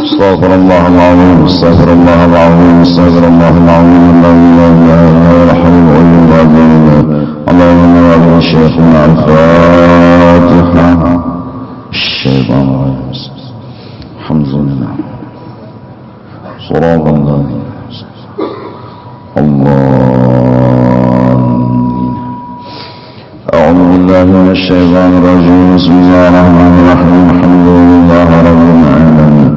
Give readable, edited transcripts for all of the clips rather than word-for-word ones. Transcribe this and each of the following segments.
Astaghfirullahaladzim, astaghfirullahaladzim, astaghfirullahaladzim, la ilaha illallah, Allahumma wa syekhuna al-Fatihah. Syaitan alhamdulillah. Surah أعوذ بالله من الشيطان الرجيم بسم الله الرحمن الرحيم الحمد لله رب العالمين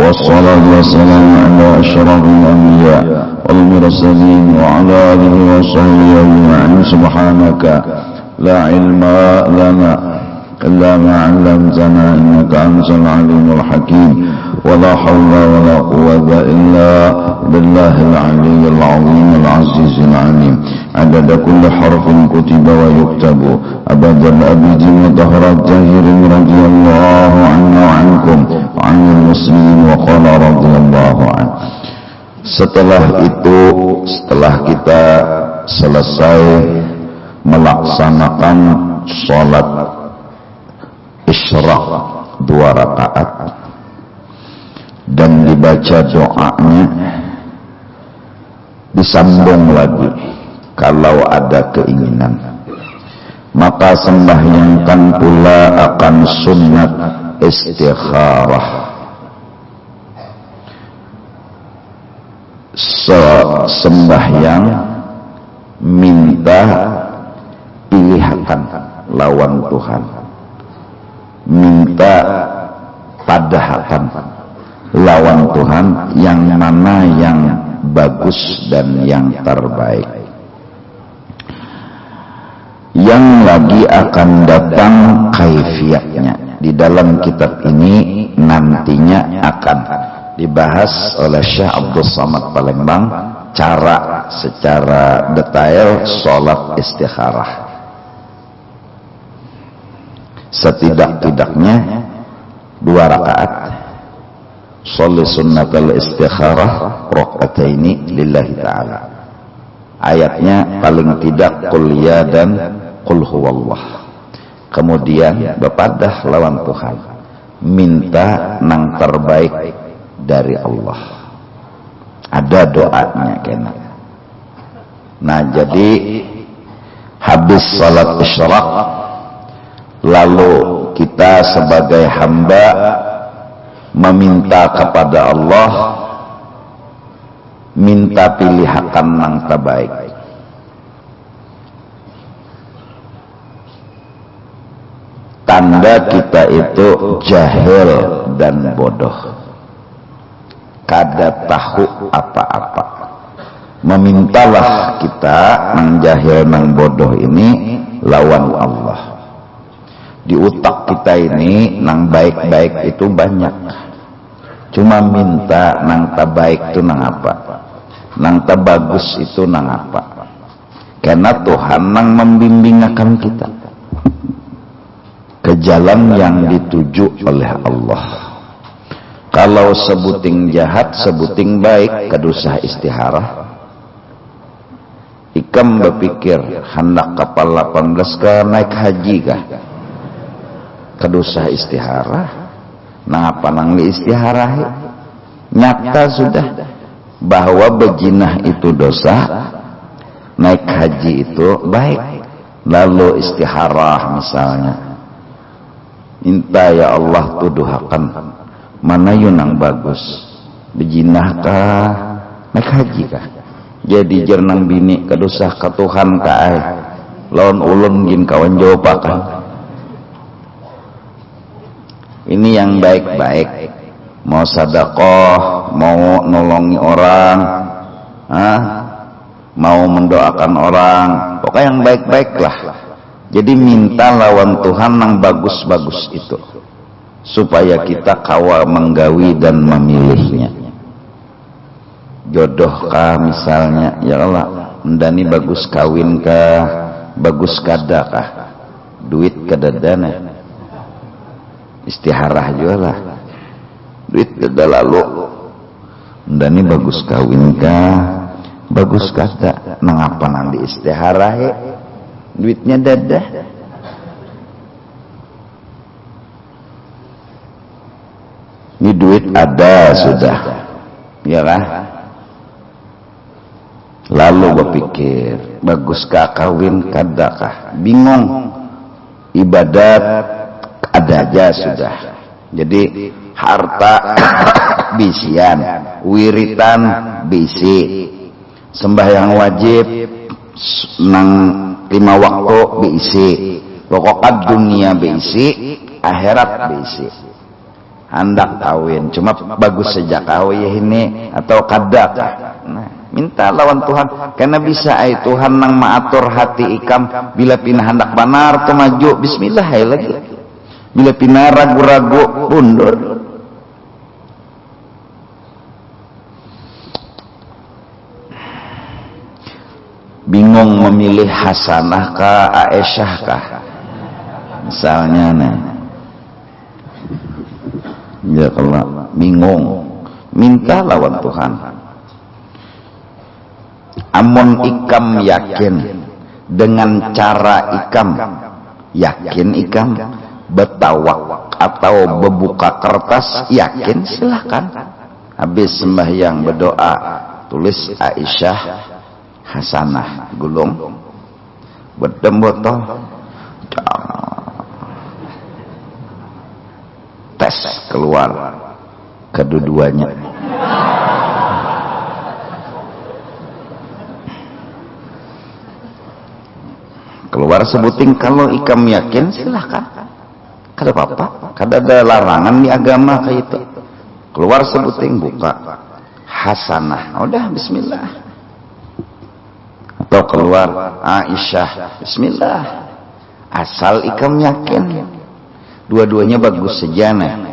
والصلاة والسلام على أشرف الأنبياء والمرسلين وعلى آله وصحبه أجمعين سبحانك لا علم لنا إلا ما علمتنا إنك أنت العليم الحكيم ولا حول ولا قوة إلا بالله العلي العظيم العزيز العليم عدد كل حرف كتب ويكتب أبدا أبد وظهر الطاهر رضي الله عنه وعنكم وعن المسلمين وقال رضي الله عنه. Setelah kita selesai melaksanakan sholat isyraq 2 rakaat dan dibaca doanya, disambung lagi kalau ada keinginan, maka sembahyangkan pula akan sunnat istikharah. Sembahyang minta pilihan lawan Tuhan, minta padahalkan lawan Tuhan yang mana yang bagus dan yang terbaik. Yang lagi akan datang kaifiatnya di dalam kitab ini nantinya akan dibahas oleh Syekh Abdul Samad Palembang, cara secara detail sholat istikharah. Setidak-tidaknya 2 rakaat sholli sunnatal istikharah rakaataini lillahi ta'ala. Ayatnya paling tidak qul ya dan qul huwallah. Kemudian bepadah lawan Tuhan, minta nang terbaik dari Allah. Ada doanya kena. Nah, jadi habis salat isyraq lalu kita sebagai hamba meminta kepada Allah, minta pilihan nang terbaik. Tanda kita itu jahil dan bodoh, kada tahu apa-apa. Memintalah kita nang jahil nang bodoh ini lawan Allah. Di utak kita ini nang baik-baik itu banyak, cuma minta nang terbaik itu nang apa, nang terbagus itu nang apa. Karena Tuhan nang membimbing akan kita ke jalan yang dituju oleh Allah. Kalau sebuting jahat, sebuting baik, kedusah istiharah. Ikam berpikir hendak kapal 18 ke naik haji kah? Kedusah istiharah. Nah, apa nang li istiharah? Nyata sudah bahwa bejinah itu dosa, naik haji itu baik. Lalu istiharah misalnya, minta ya Allah tuduhakan mana yunang bagus, bejinah kah, naik haji kah? Jadi jernang bini kedusah ke Tuhan kaai lawan ulun gin kawan jawabakan. Ini yang baik-baik, mau sedekah, mau nolongi orang, mau mendoakan orang, pokoknya yang baik-baik lah. Jadi minta lawan Tuhan yang bagus-bagus itu, supaya kita kawal menggawi dan memilihnya. Jodoh kah misalnya, ya Allah, mendani bagus kawin kah, bagus kada kah, duit kadadana. Istiharah juga lah, duit kada lalu, mendani bagus kawin kah, bagus kada, nang apa nang di istiharah ya, duitnya dadah. Ini duit ada sudah, ya kan? Lalu berpikir, baguskah kawin kadakah? Bingung, ibadat ada aja sudah. Jadi harta bisian, wiritan bisi, sembahyang wajib nang 5 waktu bisi, pokoknya dunia bisi, akhirat bisi. Hendak kawin, cuma bagus sejak kawin ini atau kadakah? Nah, minta lawan Tuhan, karena bisa Tuhan nang maatur hati ikam bila pindah hendak banar tu maju, bismillah lagi. Bila pindah ragu-ragu mundur. Bingung memilih Hasanah kah Aisyah kah misalnya nih. Ya kalau bingung, minta lawan Tuhan. Amun ikam yakin dengan cara ikam yakin ikam betawak atau bebuka kertas yakin, silahkan. Habis sembahyang berdoa tulis Aisyah Hasanah gulung bedem botol tes keluar kedua-duanya. Keluar sebuting, kalau ikam yakin silahkan, kada apa-apa, kada ada larangan di agama kayak itu. Keluar sebuting, buka Hasanah, udah bismillah. Atau keluar Aisyah, bismillah, asal ikam yakin. Dua-duanya bagus saja nih.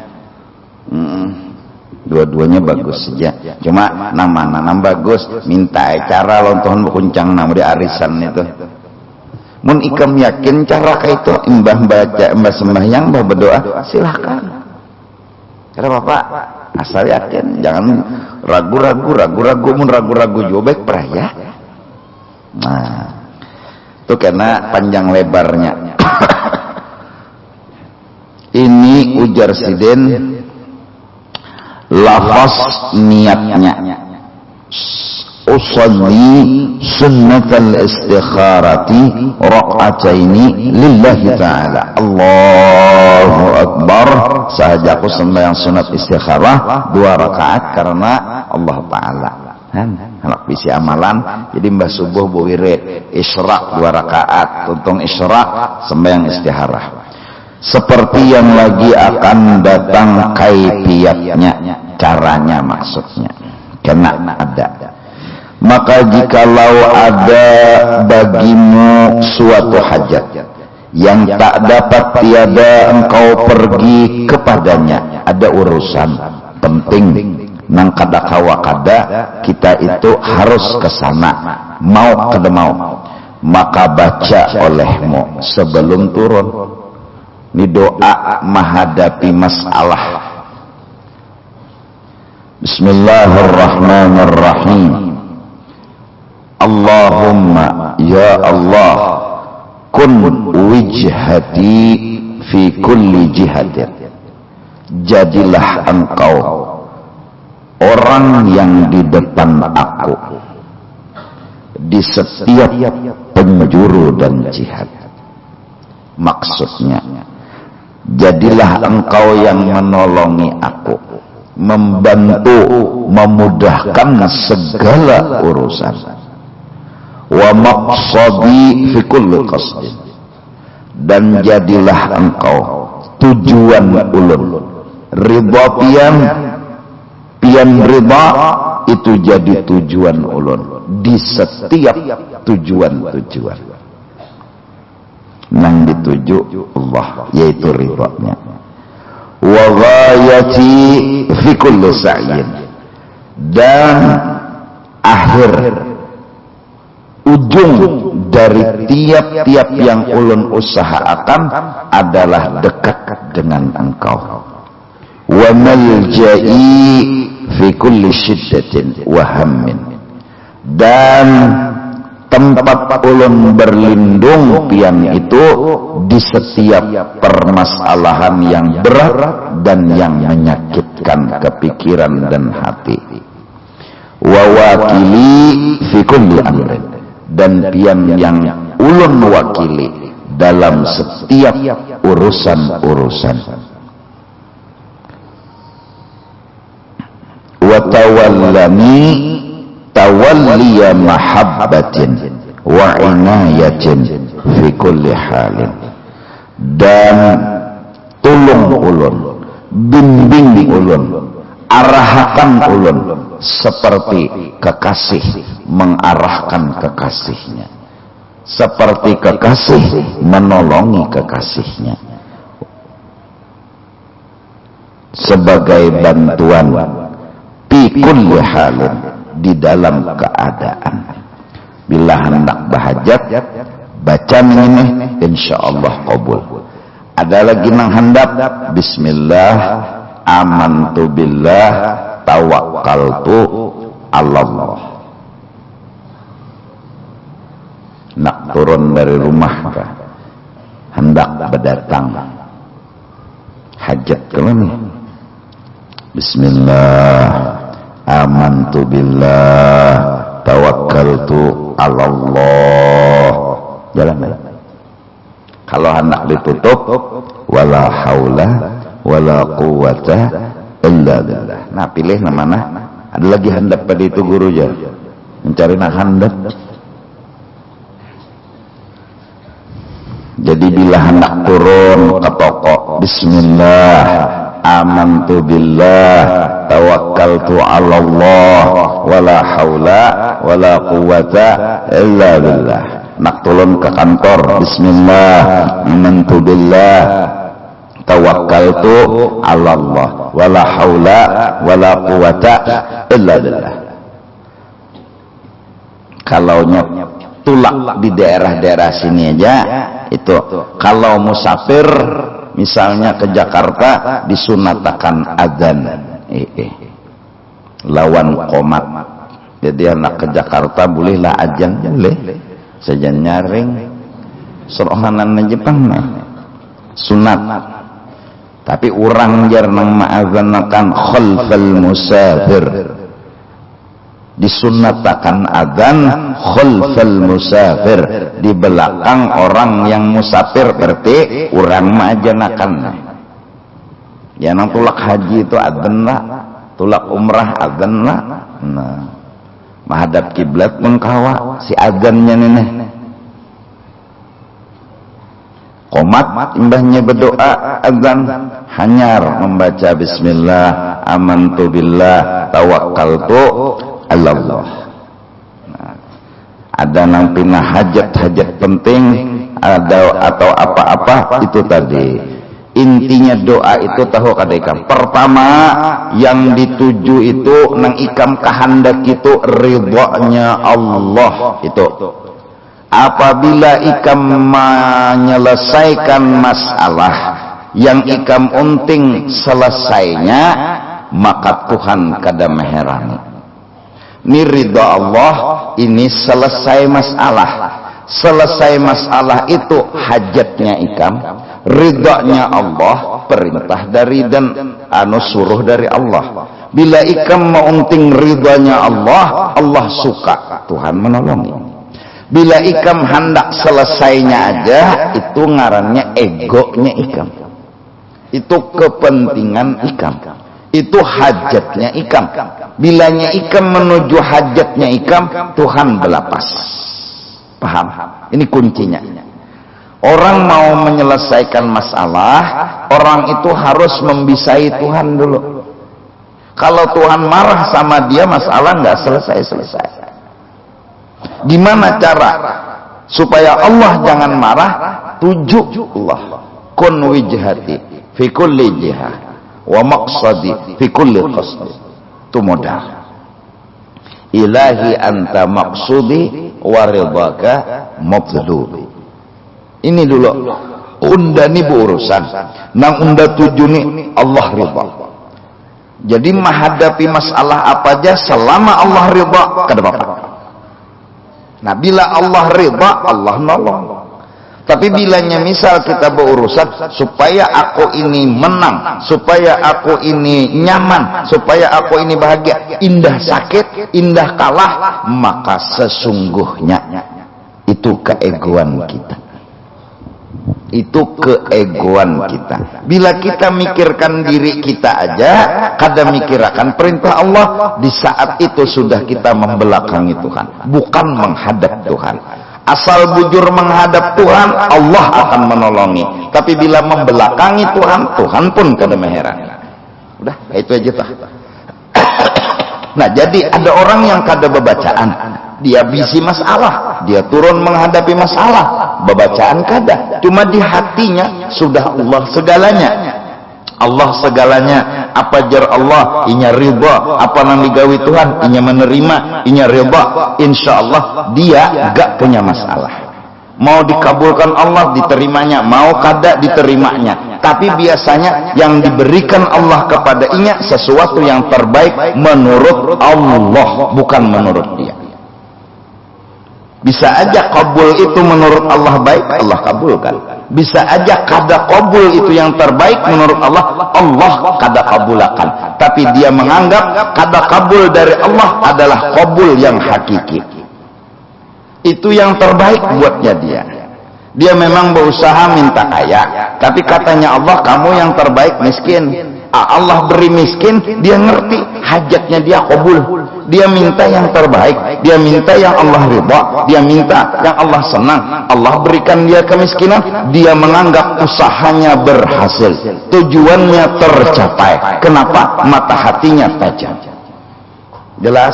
Dua-duanya bagus saja. Cuma nama bagus, minta cara lontohan berkuncang nama di arisan itu. Mun ikam yakin cara kayak itu, imbah baca, imbah sembahyang, imbah berdoa, silahkan. Kata bapak, asal yakin, jangan ragu-ragu, mun ragu-ragu juga baik peraya. Nah, itu karena panjang lebarnya. Ini ujar Sidin lafaz niatnya, usalli sunnatal istikharati raq'ataini lillahi ta'ala. Allahu akbar, sahaja aku sembahyang sunat istikharah 2 rakaat karena Allah Ta'ala. Halak bisi amalan, jadi mbah subuh buwirid isyraq 2 rakaat, tuntung isyraq sembahyang istikharah. Seperti yang lagi akan datang kaifiyatnya, caranya maksudnya, karena ada. Maka jikalau ada bagimu suatu hajat yang tak dapat tiada engkau pergi kepadanya, ada urusan penting nang kada kawa kada kita itu harus ke sana, mau kada mau, maka baca olehmu sebelum turun. Ini doa menghadapi masalah. Bismillahirrahmanirrahim. Allahumma ya Allah, kun wijhati fi kulli jihatin. Jadilah engkau orang yang di depan aku di setiap penjuru dan jihad. Maksudnya, jadilah engkau yang menolongi aku, membantu, memudahkan segala urusan. Wa maqsadi fi kulli qasdin, dan jadilah engkau tujuan ulun. Ridha pian ridha itu jadi tujuan ulun di setiap tujuan nang dituju Allah, yaitu ridha-Nya. Wa ghayati fi kulli sa'yin, dan akhir ujung dari tiap-tiap yang ulun usahakan adalah dekat dengan engkau. Wa malja'i fi kulli syiddatin wa hammin, dan tempat ulun berlindung pian itu di setiap permasalahan yang berat dan yang menyakitkan kepikiran dan hati. Wa wakili fi kulli amrin, dan pian yang ulun wakili dalam setiap urusan-urusan. Wa tawallani tawalliya mahabbatin wa inayatin fi kulli halin, dan tulung ulun, bimbing ulun, arahkan ulun seperti kekasih mengarahkan kekasihnya, seperti kekasih menolongi kekasihnya, sebagai bantuan fi kulli halin, di dalam keadaan. Bila hendak bahajat baca ini insyaallah qabul. Ada lagi nang hendak bismillah amantu billah tawakkaltu Allah. Nak turun dari rumah kah, hendak berdatang hajat ke mana? Bismillah amantu billah tawakkaltu Allah. Jalan. Kalau hendak ditutup wala haula wala quwata illa billah. Nah, pilih mana? Ada lagi hendak pada itu guru ya. Mencari nak hendak. Jadi bila hendak turun ke toko, bismillah amantu billah tawakkaltu ala Allah wala haula wala quwata illa billah. Nak turun ke kantor, bismillah amantu billah tawakkaltu ala Allah wala haula wala quwata illa billah. Kalau tulak di daerah-daerah sini aja itu, kalau musafir misalnya ke Jakarta disunatakan adzan lawan qomat. Jadi anak ke Jakarta bolehlah adzan, boleh saja nyaring sorohanan Jepang nah sunat. Tapi orang jarang ma'adzanakan khalfal musafir, disunatakan adzan khalfal musafir, di belakang orang yang musafir, berarti orang ma'adzanakan. Ya nang tulak haji itu adzan lah, tulak umrah adzan lah. Nah, menghadap kiblat mengkawa si adzannya neneh. Qomat imbahnya berdoa adzan, hanyar membaca bismillah amantu billah tawakkaltu ala Allah. Nah, ada nang pinah hajat penting ada atau apa-apa itu tadi. Intinya doa itu tahu kadekam. Pertama yang dituju itu nang ikam kehendak itu ridhonya Allah itu. Apabila ikam menyelesaikan masalah yang ikam unting selesainya, maka Tuhan kada meherani. Ini ridha Allah, ini selesai masalah. Selesai masalah itu hajatnya ikam, ridhanya Allah, perintah dari dan suruh dari Allah. Bila ikam meunting ridhanya Allah, Allah suka, Tuhan menolongi. Bila ikam hendak selesainya aja, itu ngarannya egonya ikam, itu kepentingan ikam, itu hajatnya ikam. Bilanya ikam menuju hajatnya ikam, Tuhan berlapas. Paham? Ini kuncinya. Orang mau menyelesaikan masalah, orang itu harus membisai Tuhan dulu. Kalau Tuhan marah sama dia, masalah nggak selesai-selesai. Gimana cara supaya Allah jangan marah? Tuju Allah, kun wijhati fi kulli jihah wa maqsadi fi kulli qasdi. Itu modal. Ilahi anta maqsudi wa ridhaka matlubi. Ini dulu undani urusan nang unda tuju ni Allah ridha. Jadi menghadapi masalah apa aja selama Allah ridha kada apa-apa. Nah, bila Allah ridha, Allah nolong. Tapi bilanya misal kita berurusan supaya aku ini menang, supaya aku ini nyaman, supaya aku ini bahagia, indah sakit, indah kalah, maka sesungguhnya itu keegoan kita. Itu keegoan kita. Bila kita mikirkan diri kita aja, kada mikirkan perintah Allah, di saat itu sudah kita membelakangi Tuhan, bukan menghadap Tuhan. Asal bujur menghadap Tuhan, Allah akan menolongi. Tapi bila membelakangi Tuhan, Tuhan pun kada meheran. Udah, itu aja tah. Nah, jadi ada orang yang kada bebacaan, dia bisi masalah, dia turun menghadapi masalah, bebacaan kada. Cuma di hatinya sudah Allah segalanya. Allah segalanya, apa jar Allah inya ridha, apa nang digawi Tuhan inya menerima, inya ridha, insyaallah dia gak punya masalah. Mau dikabulkan Allah diterimanya, mau kada diterimanya. Tapi biasanya yang diberikan Allah kepada inya sesuatu yang terbaik menurut Allah, bukan menurut dia. Bisa aja kabul itu menurut Allah baik, Allah kabulkan. Bisa aja kada kabul itu yang terbaik menurut Allah, Allah kada kabulakan. Tapi dia menganggap kada kabul dari Allah adalah kabul yang hakiki. Itu yang terbaik buatnya dia. Dia memang berusaha minta kaya, tapi katanya Allah, kamu yang terbaik miskin. Allah beri miskin, dia ngerti hajatnya dia kabul. Dia minta yang terbaik, dia minta yang Allah ridha, dia minta yang Allah senang. Allah berikan dia kemiskinan, dia menganggap usahanya berhasil, tujuannya tercapai. Kenapa? Mata hatinya tajam. Jelas?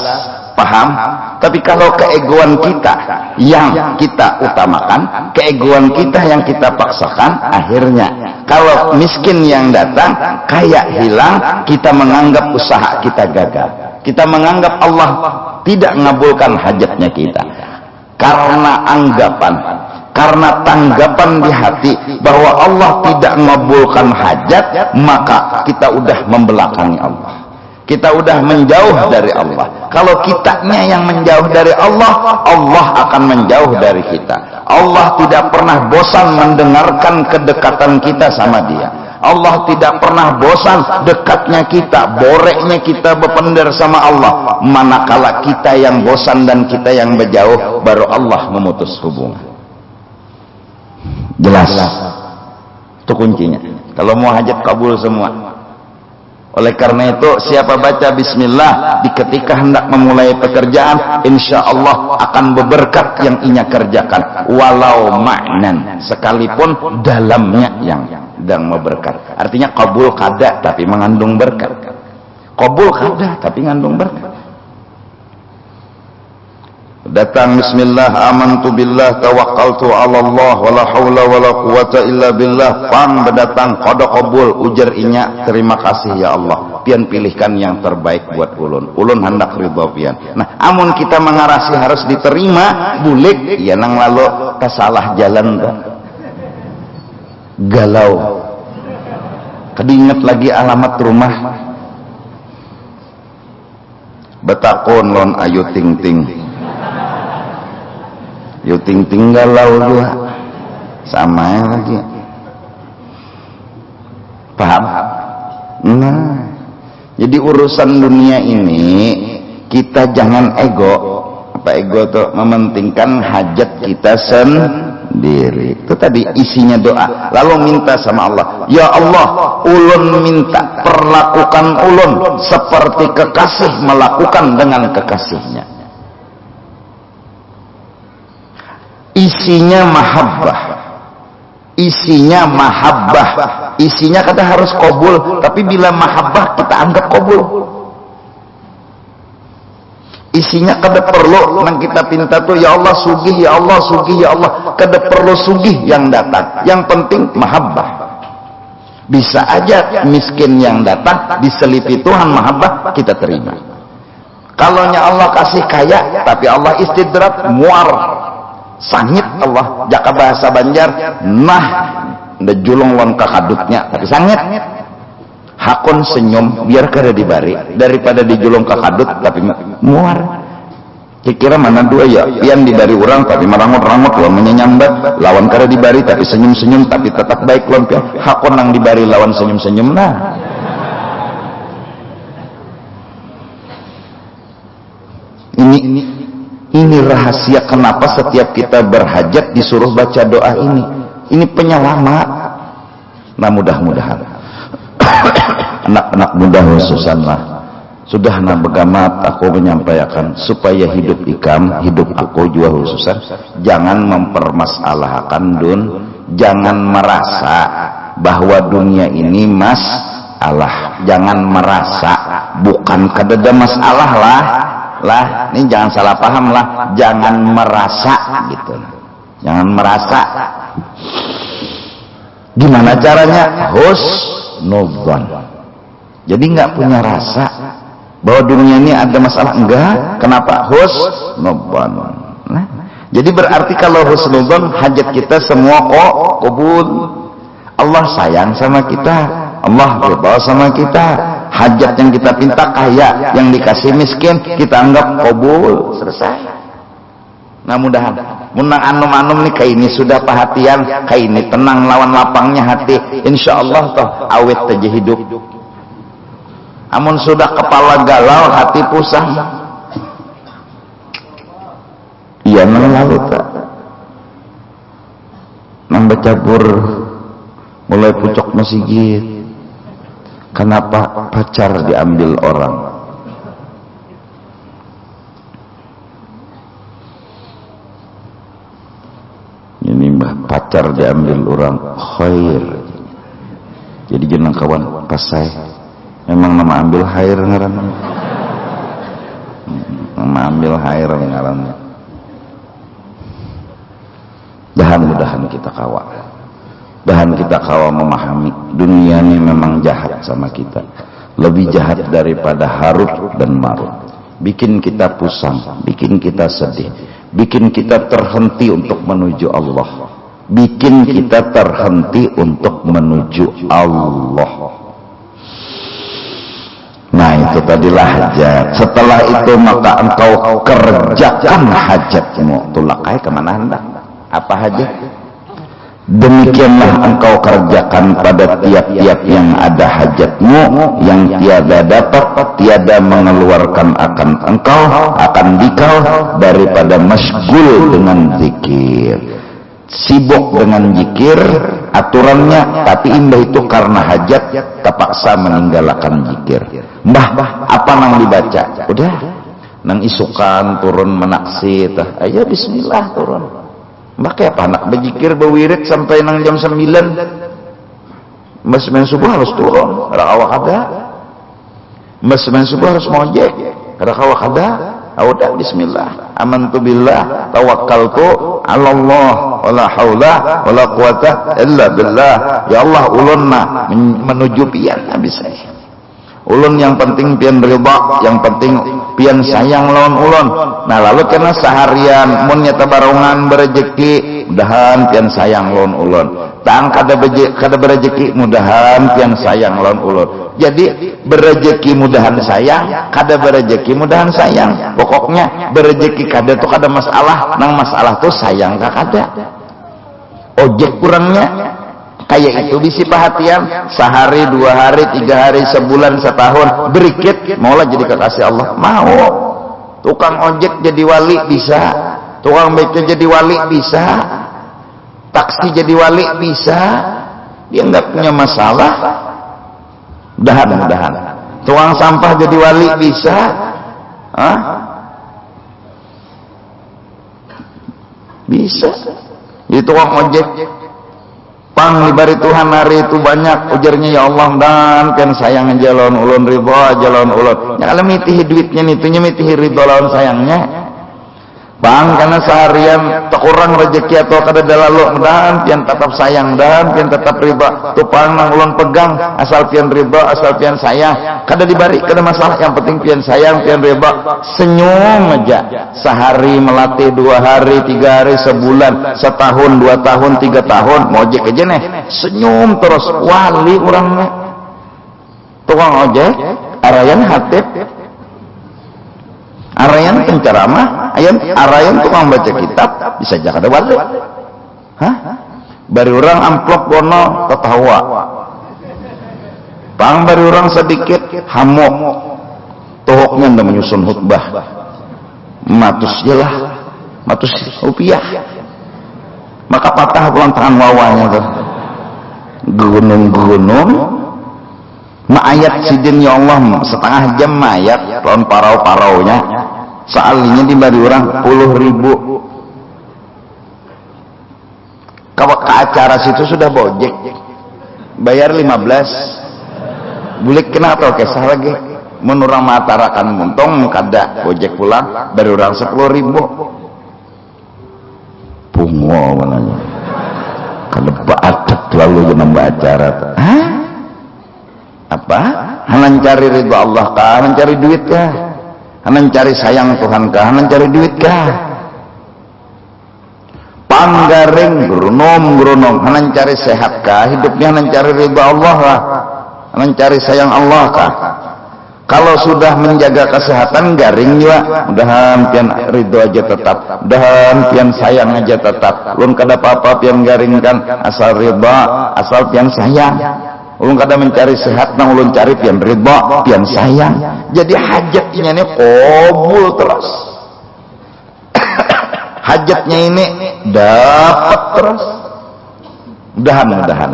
Paham? Tapi kalau keegoan kita yang kita utamakan, keegoan kita yang kita paksakan, akhirnya kalau miskin yang datang, kaya hilang, kita menganggap usaha kita gagal. Kita menganggap Allah tidak mengabulkan hajatnya kita. Karena anggapan, karena tanggapan di hati bahwa Allah tidak mengabulkan hajat, maka kita udah membelakangi Allah. Kita udah menjauh dari Allah. Kalau kitanya yang menjauh dari Allah, Allah akan menjauh dari kita. Allah tidak pernah bosan mendengarkan kedekatan kita sama dia. Allah tidak pernah bosan dekatnya kita, boreknya kita berpender sama Allah. Manakala kita yang bosan dan kita yang berjauh, baru Allah memutus hubungan. Jelas? Itu kuncinya. Kalau mau hajat kabul semua. Oleh karena itu, siapa baca bismillah di ketika hendak memulai pekerjaan, insya Allah akan berberkat yang inya kerjakan, walau ma'nan, sekalipun dalamnya yang sedang berberkat. Artinya kabul kada tapi mengandung berkat, kabul kada tapi mengandung berkat. Datang bismillah, amantu billah, tawakkaltu ala Allah, wala haula wala quwata illa billah. Pang berdatang qada qabul, ujar inya, terima kasih ya Allah, pian pilihkan yang terbaik buat ulun, ulun hendak ridha pian. Nah, amun kita mengarasi harus diterima, bulik ya nang lalu kesalah jalan dah. Galau, kedinget lagi alamat rumah, betakon lon ayu ting ting, yo ting galau juga sama ya lagi. Paham? Nah, jadi urusan dunia ini kita jangan ego. Apa ego tuh? Mementingkan hajat kita sendiri. Itu tadi isinya doa. Lalu minta sama Allah, ya Allah, ulun minta perlakukan ulun seperti kekasih melakukan dengan kekasihnya. Isinya mahabbah, isinya mahabbah, isinya kata harus kabul. Tapi bila mahabbah kita anggap kabul, isinya kada perlu nang kita pinta tuh ya Allah sugih, ya Allah sugih, ya Allah, kada perlu sugih yang datang, yang penting mahabbah. Bisa aja miskin yang datang diselipi Tuhan mahabbah, kita terima. Kalau Allah kasih kaya tapi Allah istidrat muar, sangit Allah, jaka bahasa Banjar, nah nda julung lon kakadutnya tapi sangit. Hakon senyum biar kada dibari daripada dijulung kakadut tapi muar. kira mana dua ya pian dibari orang tapi merangut-rangut lawan menyambat lawan kada dibari tapi senyum-senyum tapi tetap baik lawan pian hakon nang dibari lawan senyum-senyum nah ini rahasia kenapa setiap kita berhajat disuruh baca doa ini penyelamat. Nah mudah-mudahan anak-anak muda khususanlah sudah begamat aku menyampaikan supaya hidup hidup aku juga khususan jangan mempermasalahkan jangan merasa bahwa dunia ini masalah, jangan merasa bukan kadada masalah lah ini jangan salah paham lah, jangan merasa gitu, jangan merasa. Gimana caranya? Husnudzon. Jadi nggak punya rasa bahwa dunia ini ada masalah, enggak. Kenapa? Husnudzon. Nah, jadi berarti kalau husnudzon hajat kita semua kabul. Allah sayang sama kita, Allah ridha sama kita. Hajat yang kita pinta kaya, yang dikasih miskin, kita anggap kabul, selesai. Nah mudahan munang anum-anum nih kayak ini sudah perhatian, kayak ini tenang lawan lapangnya hati, insyaallah toh awet aja hidup. Amun sudah kepala galau hati pusing, iya nang lalu tak nang bercampur mulai pucok masjid. Kenapa pacar diambil orang? Ini pacar diambil orang khair. Jadi jenang kawan pasai. Memang nama ambil khair ngaran. Nama ambil khair ngaran. Mudah-mudahan kita kawal. Bahan kita kawa memahami dunia ini memang jahat sama kita, lebih jahat daripada Harut dan Marut, bikin kita pusing, bikin kita sedih, bikin kita terhenti untuk menuju Allah, bikin kita terhenti untuk menuju Allah. Nah itu tadilah hajat. Setelah itu maka engkau kerjakan hajatmu. Tulakai kemana hendak? Apa hajat? Demikianlah engkau kerjakan pada tiap-tiap yang ada hajatmu, yang tiada dapat, tiada mengeluarkan akan engkau, akan dikau daripada masyghul dengan zikir. Sibuk dengan zikir aturannya, tapi imbah itu karena hajat terpaksa meninggalkan zikir. Mbah, apa nang dibaca? Udah, nang isukan turun menaksi, ayo bismillah turun. Maka apa anak berzikir berwirid sampai nang jam 9 mas main subuh harus turun ada awak ada mas main subuh harus mojek ada awak ada udah bismillah amantu billah tawakkaltu ala Allah wala haula wala quwata illa billah ya Allah ulunna menuju pian habis saya ulun yang penting pian ridha, yang penting pian sayang lawan ulun. Nah lalu kena seharian mun nyata barongan berejeki mudahan pian sayang lawan ulun. Tang kada berejeki mudahan pian sayang lawan ulun. Jadi berejeki mudahan sayang, kada berejeki mudahan sayang. Pokoknya berejeki kada tuh kada masalah, nang masalah tuh sayang kada. Ojek kurangnya kayak itu bisi perhatian sehari, 2 hari, 3 hari, sebulan, setahun berikit maulah jadi kekasih Allah, mau tukang ojek jadi wali bisa, tukang beca jadi wali bisa, taksi jadi wali bisa, dia nggak punya masalah. Mudahan tukang sampah jadi wali bisa, bisa jadi tukang ojek. Pang dibari Tuhan hari itu banyak ujarnya ya Allah dan kan sayang jalan ulun ridha jalan ulun. Ya kalau mitihi duitnya nitunya mitihi ridha lawan sayangnya. Bang karena seharian tak kurang rezeki atau kada dalalu dan pian tetap sayang dan pian tetap ridha. Tu pang nang ulun pegang asal pian ridha asal pian sayang. Kada dibari kada masalah yang penting pian sayang pian ridha. Senyum aja. Sehari melatih 2 hari 3 hari sebulan setahun 2 tahun 3 tahun ngojek aja nih senyum terus wali orangnya tukang ojek arayan hatib arayan penceramah ayam arayan tukang baca kitab bisa jaga ada wali. Hah? Bari orang amplop bono ketawa. Pang bari orang sedikit hamok. Tohoknya ndak menyusun khutbah. Matus jelah. Matus rupiah. Maka patah pulang tangan wawanya tuh. Gunung-gunung ma'ayat sidin ya Allah setengah jam mayat lawan parau-paraunya sealinya dibari orang 10.000 ke acara situ sudah bojek bayar 15 bulik kena atau kesah lagi menurang matarakan muntong kada bojek pulang bari orang 10.000 pungo mananya kada baatet lalu nambah acara hah? Apa? Hanan cari ridho Allah kah? Hanan cari duit kah? Hanan cari sayang Tuhan kah? Hanan cari duit kah? Panggaring gerunom hanan cari sehat kah? Hidupnya hanan cari ridho Allah kah? Hanan cari sayang Allah kah? Kalau sudah menjaga kesehatan garing juga mudahan pian ridho aja tetap, mudahan pian sayang aja tetap. Ulun kada apa-apa pian garingkan asal ridho, asal pian sayang. Ulun kada mencari sehat nang ulun cari pian ridha pian sayang jadi hajatnya ini kabul terus hajatnya ini dapat terus mudahan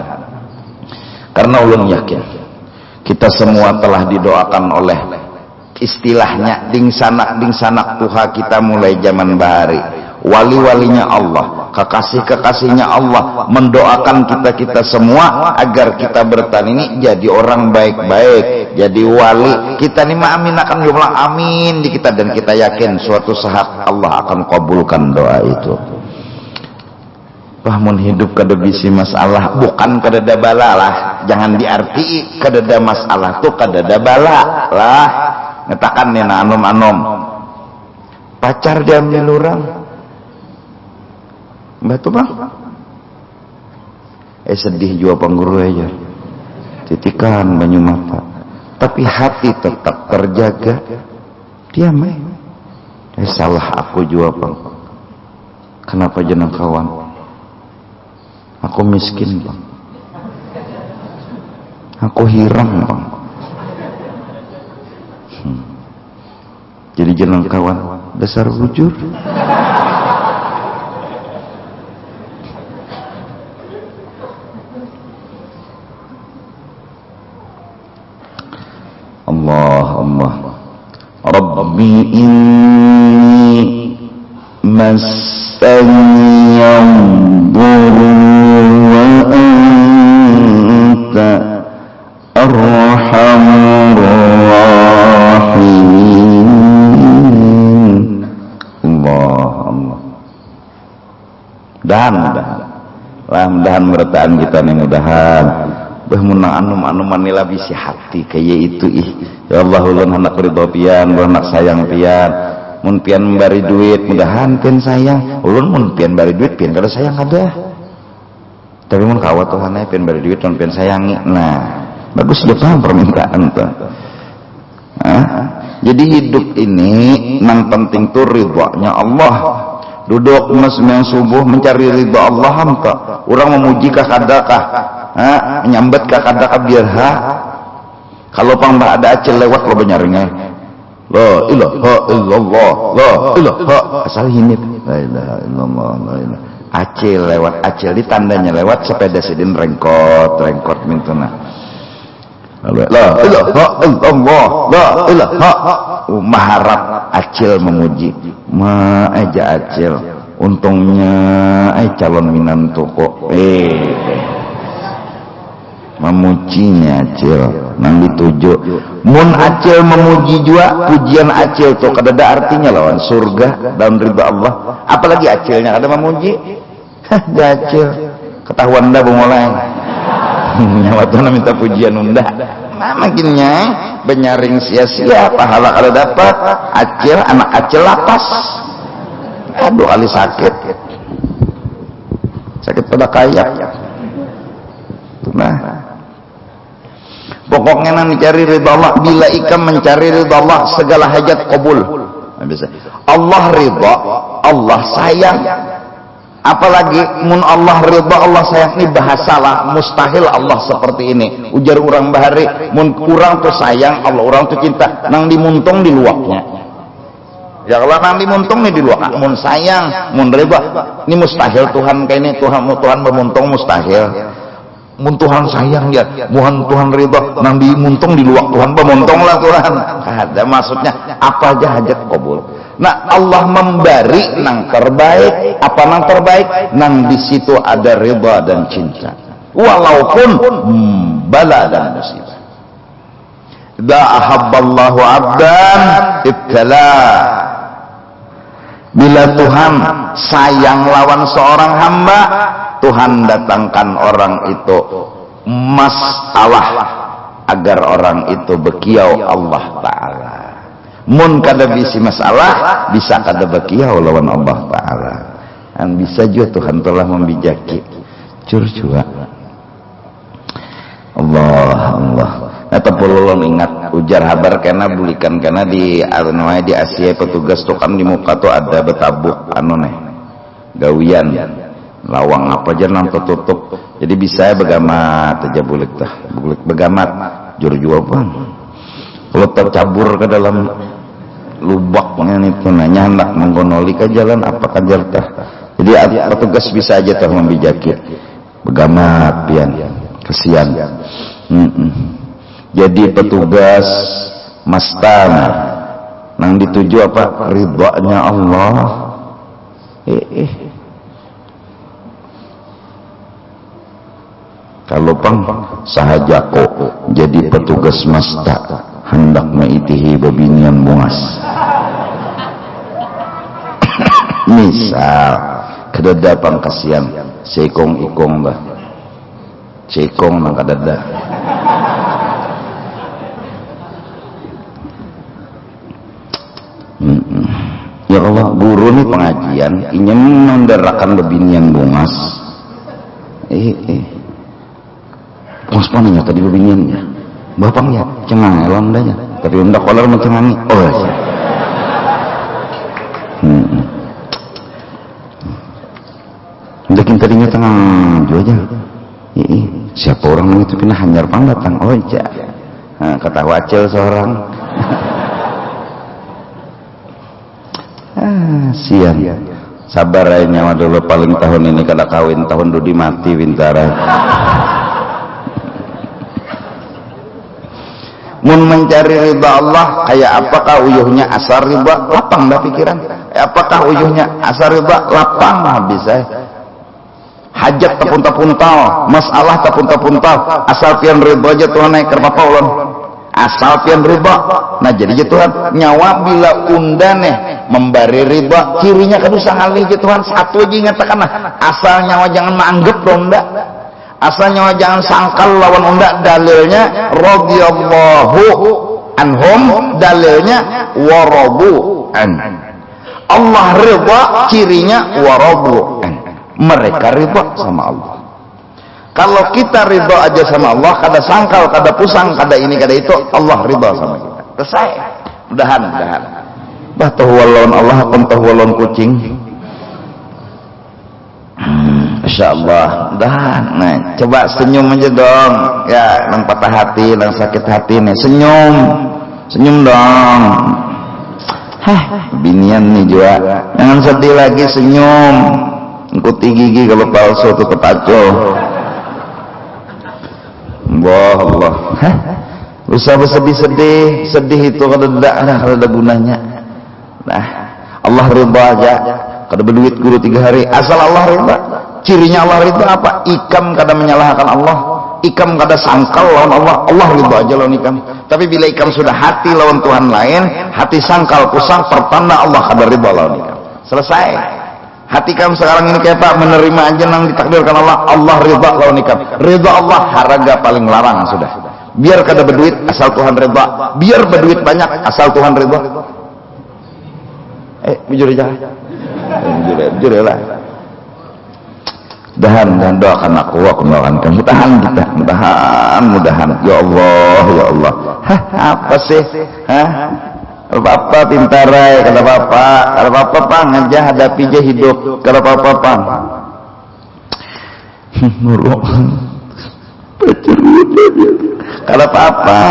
karena ulun yakin kita semua telah didoakan oleh istilahnya dingsanak Tuhan kita mulai zaman bahari wali-walinya Allah kekasih-kekasihnya Allah mendoakan kita semua agar kita bertahan ini jadi orang baik-baik jadi wali kita ini amin akan bilang amin di kita dan kita yakin suatu saat Allah akan kabulkan doa itu. Mun hidup kada bisi masalah bukan kada ada bala lah jangan diarti kada ada masalah tuh kada ada bala lah ngetakan nih anom pacar diambil orang batu bang sedih juga pangguru aja titikan banyu mata tapi hati tetap terjaga diam salah aku juga bang kenapa jeneng kawan aku miskin bang aku hirang bang jadi jeneng kawan dasar bujur Allah Rabbi inni massani yadurru wa anta arhamur rahimin. Allah mudahan bertahan kita nih mudahan munang anum-anuman nila bisi hati kaya itu ya Allah ulun hendak ridho pian ulun hendak sayang pian mun pian memberi duit mudahan pian sayang ulun mun pian bari duit pian kada sayang ada tapi mun kawat Tuhan pian bari duit mun pian sayangi nah bagus juga permintaan tuh jadi hidup ini nang penting tuh ridhonya Allah duduk sembahyang subuh mencari ridho Allah hamka orang memuji kah kadakah menyambat kah kadakah biar kalau pang ada acil lewat lo benyaringnya la ilaha illallah la ilaha asal hinit la ilaha illallah la ilaha acil lewat acil ditandanya lewat sepeda sidin rengkot mintuna la ilaha illallah la ilaha maharap acil memuji eja acil untungnya calon minantu kok memujinya acil nang dituju mun acil memuji juga pujian acil tuh kada ada artinya lawan surga dalam ridha Allah apalagi acilnya kada memuji acil ketahuan dah bungolai nyawatuna minta pujian unda makinnya benyaring sia-sia pahala kada dapat acil anak acil lapas aduh kali sakit pada kayak nah pokoknya nang mencari ridha Allah bila ikam mencari ridha Allah segala hajat kabul Allah ridha, Allah sayang. Apalagi mun Allah ridha, Allah sayang, ini bahasalah mustahil Allah seperti ini. Ujar orang bahari, mun kurang tuh sayang Allah, orang tuh cinta, nang dimuntung di luaknya. Ya kalau nang dimuntung nih di luak, mun sayang, mun ridha, ini mustahil Tuhan kayak ini, Tuhan bermuntung mustahil. Mun Tuhan sayang ya, Tuhan ridha, nang dimuntung di luak Tuhan bermuntung lah Tuhan. Ada maksudnya apa aja hajat kabul. Nah Allah memberi nang terbaik. Apa nang terbaik? Nang di situ ada ridha dan cinta. Walaupun bala dan musibah. Idza ahabballahu 'abdan ibtala. Bila Tuhan sayang lawan seorang hamba, Tuhan datangkan orang itu masalah agar orang itu bekiau Allah Ta'ala. Mun kada bisi masalah, bisa kada bekiau lawan Allah Ta'ala. Dan bisa juga Tuhan telah membijaki. Curcua. Allah. Eta pululun ingat ujar habar kena bulikan kena di Asia petugas tuh kan di muka tuh ada betabuk gawian lawang apa aja nang tutup. Jadi bisa begamat aja bulik begamat jur-jur pun. Kalau tercabur ke dalam lubaknya itu nanya hendak menggonoli ke jalan apa kajar tah. Jadi petugas bisa aja tah membijaki. Begamat pian kesian. Jadi petugas mastana nang dituju apa? Ridhanya Allah. Kalau pang sahajako jadi petugas masta hendak maitihi babinian bungas. Misal kedada pang kasihan sekong ikong bah sekong nang kadada. Ya Allah, guru nih pengajian ingin menderakan babinian bungas. Mas pananya tadi babiniannya. Bapak ya, cengang elon danya. Tapi undak kolar mencengangi. Oh. Undakin tadinya tengah aja. Siapa orang itu pindah hanyar pang datang. Oh iya. Nah, kata wacel seorang. Sian sabar aja nyawa dulu paling tahun ini kada kawin tahun dudi mati bintara. Mun mencari ridha Allah kayak apakah uyuhnya asar ridha lapang dah pikiran. Apakah uyuhnya asar ridha lapang habis hajat tapun-tapuntal masalah tapun-tapuntal asal pian ridha aja Tuhan naik kerpapa ulun asal pian ridha. Nah jadi Tuhan nyawa bila undane memberi ridha cirinya kadusa halih Tuhan satu aja ngatakan asal nyawa jangan menganggap ronda, asal nyawa jangan sangkal lawan unda. Dalilnya radhiyallahu anhum, dalilnya warabu an. Allah ridha cirinya warabu an, mereka ridha sama Allah. Kalau kita ridha aja sama Allah, kada sangkal, kada pusang, kada ini kada itu, Allah ridha sama kita. Selesai. Mudahan. Bah tahwalon Allah akan tahwalon kucing. Insyaallah. Mudahan. Nah, coba senyum aja dong. Ya, nang patah hati, nang sakit hati nih, senyum. Senyum dong. Binian nih juga. Jangan sedih lagi, senyum. Ikuti gigi kalau palsu tuh ketaco. Allah. Usah bersedih-sedih, sedih itu kada ada gunanya. Nah, Allah ridha aja. Kada berduit guru 3 hari, asal Allah ridha. Cirinya Allah ridha apa? Ikam kada menyalahkan Allah, ikam kada sangkal lawan Allah. Allah ridha aja lawan ikam. Tapi bila ikam sudah hati lawan Tuhan lain, hati sangkal pusang, pertanda Allah kada ridha lawan ikam. Selesai. Hati kamu sekarang ini kayak Pak menerima aja nang ditakdirkan Allah. Allah ridha lawan ikam. Ridha Allah haraga paling larang sudah. Biar kada berduit asal Tuhan ridha. Biar berduit banyak asal Tuhan ridha. Jujur aja. Jujur lah. Dan doakan aku doakan kamu. Mudahan kita, mudahan. Ya Allah. Apa sih? Kalau papa pintarai, kalau papa pang aja hadapi aja hidup, kalau papa pang. Nurul. Kalau papa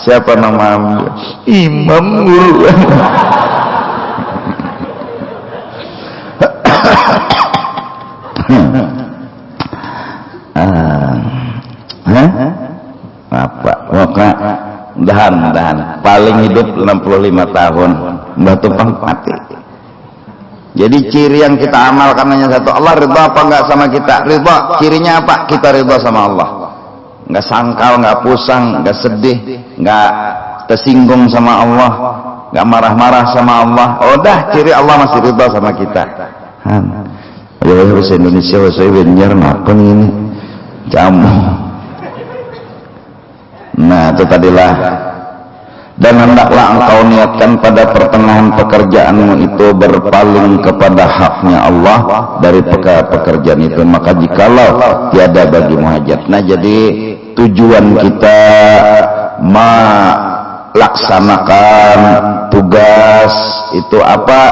siapa nama Imam Nurul. Apa? Maka dahan paling hidup 65 tahun Mbah Tumpang mati. Jadi ciri yang kita amalkan hanya satu, Allah ridha apa enggak sama kita? Ridha, cirinya apa? Kita ridha sama Allah, enggak sangkal, enggak pusang, enggak sedih, enggak tersinggung sama Allah, enggak marah-marah sama Allah. Oh dah, ciri Allah masih ridha sama kita. Ya bahasa Indonesia, bahasa Banjar apa ini? Jamu. Nah itu tadilah. Dan hendaklah engkau niatkan pada pertengahan pekerjaanmu itu berpaling kepada haknya Allah dari pekerjaan itu. Maka jikalau tiada bagimu hajat. Nah jadi tujuan kita melaksanakan tugas itu apa?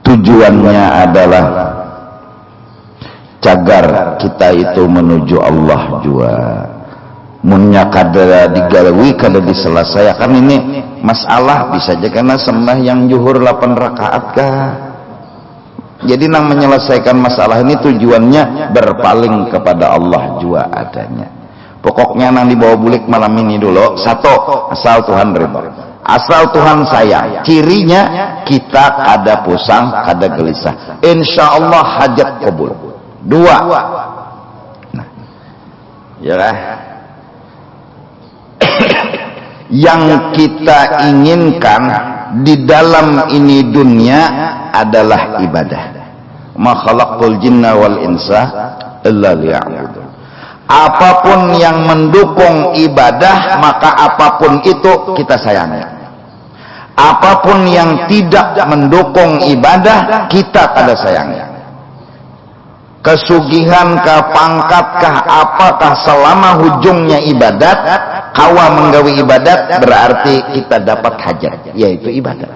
Tujuannya adalah cagar kita itu menuju Allah jua. Munnya kada digalui, kada diselesaikan ini masalah bisa aja karena sembahyang zuhur 8 rakaat kah. Jadi nang menyelesaikan masalah ini tujuannya berpaling kepada Allah jua adanya. Pokoknya nang dibawa bulik malam ini dulu, satu, asal Tuhan ridha. Asal Tuhan sayang, cirinya kita kada pusang, kada gelisah. Insya Allah hajat kabul. 2. Nah, yalah. Yang kita inginkan di dalam ini dunia adalah ibadah. Ma khalaqtul jinna wal insa illa liya'budun. Apapun yang mendukung ibadah, maka apapun itu kita sayangi. Apapun yang tidak mendukung ibadah, kita kada sayangi. Kesugihan kah, pangkat kah, apakah selama hujungnya ibadat, kawa menggawi ibadat, berarti kita dapat hajat, yaitu ibadat.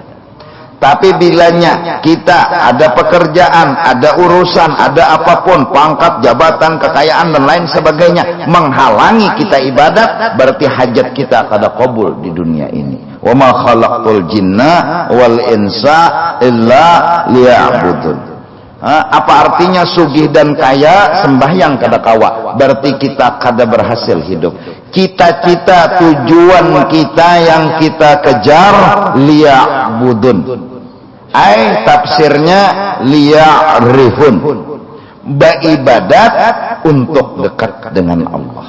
Tapi bilanya kita ada pekerjaan, ada urusan, ada apapun, pangkat, jabatan, kekayaan dan lain sebagainya menghalangi kita ibadat, berarti hajat kita kada qabul di dunia ini. Wa ma khalaqtul jinna wal insa illa liya'budun. Apa artinya sugih dan kaya sembahyang kada kawa? Berarti kita kada berhasil hidup. Cita-cita tujuan kita yang kita kejar liya'budun. Ai tafsirnya liya'rifun. Beribadat untuk dekat dengan Allah.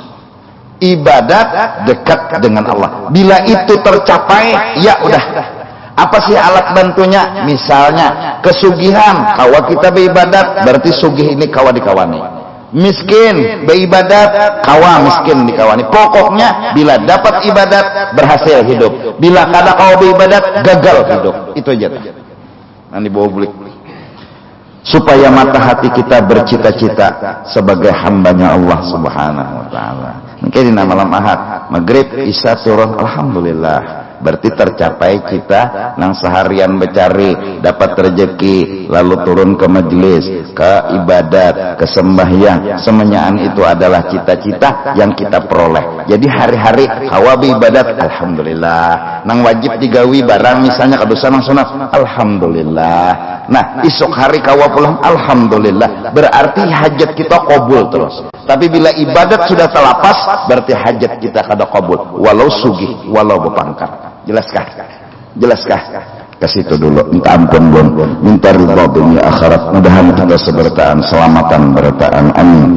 Ibadat dekat dengan Allah. Bila itu tercapai, ya udah. Apa sih alat bantunya? Misalnya kesugihan, kawa kita beribadat, berarti sugih ini kawa dikawani. Miskin beribadat, kawa miskin dikawani. Pokoknya bila dapat ibadat berhasil hidup. Bila kada kawa beribadat gagal hidup. Itu aja. Nanti bawa bulik. Supaya mata hati kita bercita-cita sebagai hambanya Allah Subhanahu wa taala. Mungkin di malam Ahad, Maghrib, Isya turun, alhamdulillah. Berarti tercapai kita nang seharian mencari dapat rezeki, lalu turun ke majelis, ke ibadat, ke sembahyang. Semuanya itu adalah cita-cita yang kita peroleh. Jadi hari-hari kawabi ibadat, alhamdulillah. Nang wajib digawi barang misalnya kadosa nang sunat, alhamdulillah. Nah isuk hari kawa pulang, alhamdulillah. Berarti hajat kita qabul terus. Tapi bila ibadat sudah terlapas, berarti hajat kita kada qabul, walau sugih, walau berpangkat. Jelaskah? Jelaskah? Ke situ dulu. Minta ampun bun, minta ridha dunia akhirat. Mudahan kita sebertaan, selamatan bertaan. Amin.